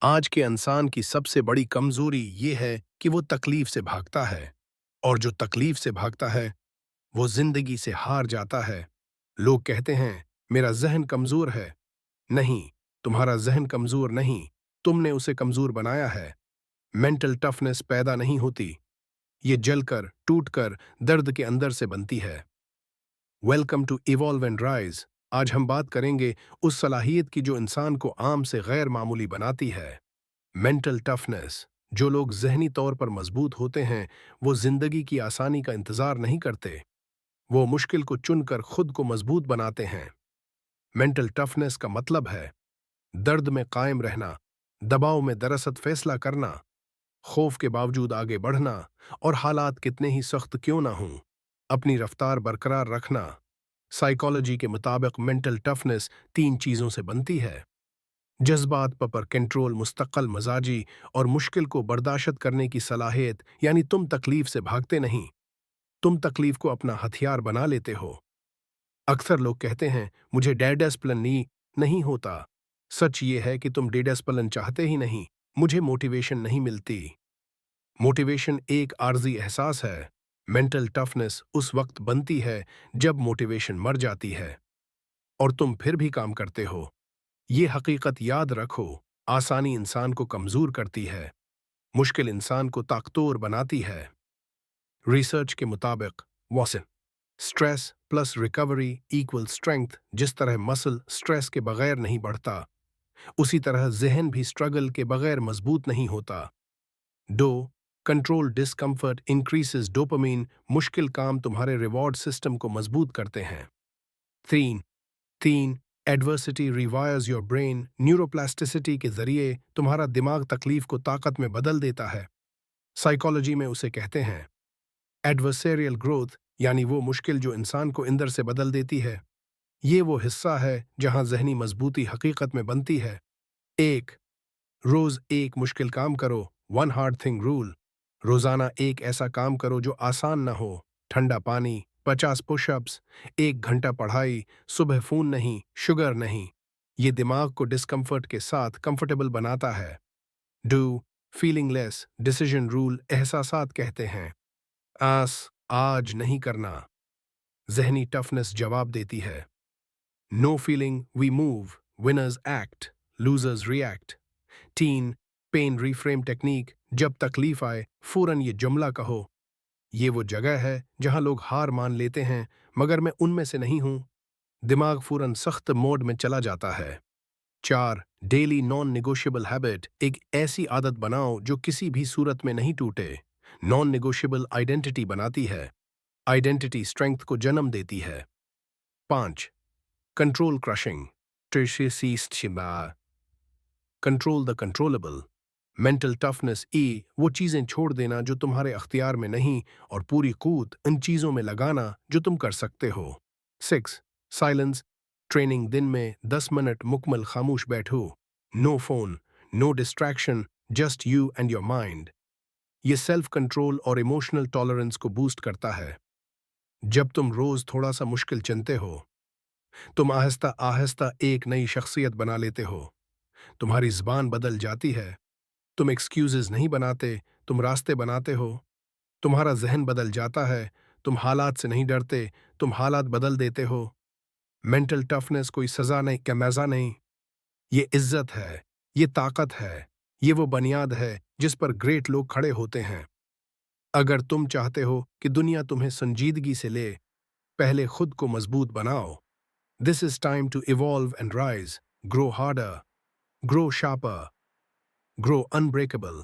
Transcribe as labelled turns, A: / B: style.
A: आज के इंसान की सबसे बड़ी कमजोरी ये है कि वो तकलीफ से भागता है और जो तकलीफ से भागता है वो जिंदगी से हार जाता है। लोग कहते हैं मेरा जहन कमजोर है। नहीं, तुम्हारा जहन कमजोर नहीं, तुमने उसे कमजोर बनाया है। मेंटल टफनेस पैदा नहीं होती, ये जलकर टूटकर दर्द के अंदर से बनती है। Welcome to evolve and rise. आज हम बात करेंगे उस सलाहियत की जो इंसान को आम से गैर मामूली बनाती है, मेंटल टफनेस। जो लोग जहनी तौर पर मजबूत होते हैं वो जिंदगी की आसानी का इंतजार नहीं करते, वो मुश्किल को चुनकर खुद को मजबूत बनाते हैं। मेंटल टफनेस का मतलब है दर्द में कायम रहना, दबाव में दरअसल फैसला करना, खौफ के बावजूद आगे बढ़ना, और हालात कितने ही सख्त क्यों ना हों अपनी रफ्तार बरकरार रखना। साइकोलॉजी के मुताबिक मेंटल टफनेस तीन चीजों से बनती है: जज्बात पर कंट्रोल, मुस्तक़ल मजाजी, और मुश्किल को बर्दाश्त करने की सलाहियत। यानी तुम तकलीफ से भागते नहीं, तुम तकलीफ को अपना हथियार बना लेते हो। अक्सर लोग कहते हैं मुझे डेडिस्प्लिन नहीं होता। सच ये है कि तुम डेडिस्प्लिन चाहते ही नहीं, मुझे मोटिवेशन नहीं मिलती। मोटिवेशन एक आर्जी एहसास है, मेंटल टफनेस उस वक्त बनती है जब मोटिवेशन मर जाती है और तुम फिर भी काम करते हो। ये हकीकत याद रखो, आसानी इंसान को कमजोर करती है, मुश्किल इंसान को ताकतवर बनाती है। रिसर्च के मुताबिक वॉसन stress plus recovery equal strength. जिस तरह मसल स्ट्रेस के बगैर नहीं बढ़ता, उसी तरह जहन भी स्ट्रगल के बगैर मजबूत नहीं होता। दो, कंट्रोल डिस्कम्फर्ट इंक्रीसेस डोपामीन। मुश्किल काम तुम्हारे रिवॉर्ड सिस्टम को मजबूत करते हैं। तीन तीन एडवर्सिटी रिवायर्स योर ब्रेन। न्यूरोप्लास्टिसिटी के जरिए तुम्हारा दिमाग तकलीफ को ताकत में बदल देता है। साइकोलॉजी में उसे कहते हैं एडवर्सेरियल ग्रोथ, यानी वो मुश्किल जो इंसान को अंदर से बदल देती है। ये वो हिस्सा है जहां जहनी मजबूती हकीकत में बनती है। एक, रोज एक मुश्किल काम करो। One hard thing rule. रोजाना एक ऐसा काम करो जो आसान ना हो। ठंडा पानी, 50 पुशअप्स, 1 घंटा पढ़ाई, सुबह फोन नहीं, शुगर नहीं। ये दिमाग को डिस्कम्फर्ट के साथ कंफर्टेबल बनाता है। Do feeling less decision rule. एहसासात कहते हैं आज नहीं करना। जहनी टफनेस जवाब देती है no feeling we move, winners act, losers react. टीन पेन रिफ्रेम टेक्निक। जब तकलीफ आए फौरन ये जुमला कहो, ये वो जगह है जहां लोग हार मान लेते हैं, मगर मैं उनमें से नहीं हूं। दिमाग फौरन सख्त मोड में चला जाता है। चार, डेली नॉन निगोशिएबल हैबिट। एक ऐसी आदत बनाओ जो किसी भी सूरत में नहीं टूटे। नॉन निगोशिएबल आइडेंटिटी बनाती है, आइडेंटिटी स्ट्रेंथ को जन्म देती है। पांच, control crushing control the controllable. Mental toughness वो चीजें छोड़ देना जो तुम्हारे अख्तियार में नहीं, और पूरी कूद इन चीजों में लगाना जो तुम कर सकते हो। Six, silence training. दिन में 10 मिनट मुकम्मल खामोश बैठो। No phone, no distraction, just you and your mind. ये सेल्फ कंट्रोल और इमोशनल टॉलरेंस को बूस्ट करता है। जब तुम रोज थोड़ा सा मुश्किल चुनते हो, तुम आहिस्ता आहिस्ता एक नई शख्सियत बना लेते हो। तुम्हारी जुबान बदल जाती है। तुम एक्सक्यूजेज नहीं बनाते, तुम रास्ते बनाते हो। तुम्हारा जहन बदल जाता है। तुम हालात से नहीं डरते, तुम हालात बदल देते हो। मेंटल टफनेस कोई सजा नहीं, कमैजा नहीं, ये इज्जत है, ये ताकत है, ये वो बुनियाद है जिस पर ग्रेट लोग खड़े होते हैं। अगर तुम चाहते हो कि दुनिया तुम्हें संजीदगी से ले, पहले खुद को मजबूत बनाओ। This is time to evolve and rise, grow harder, grow sharper, grow unbreakable.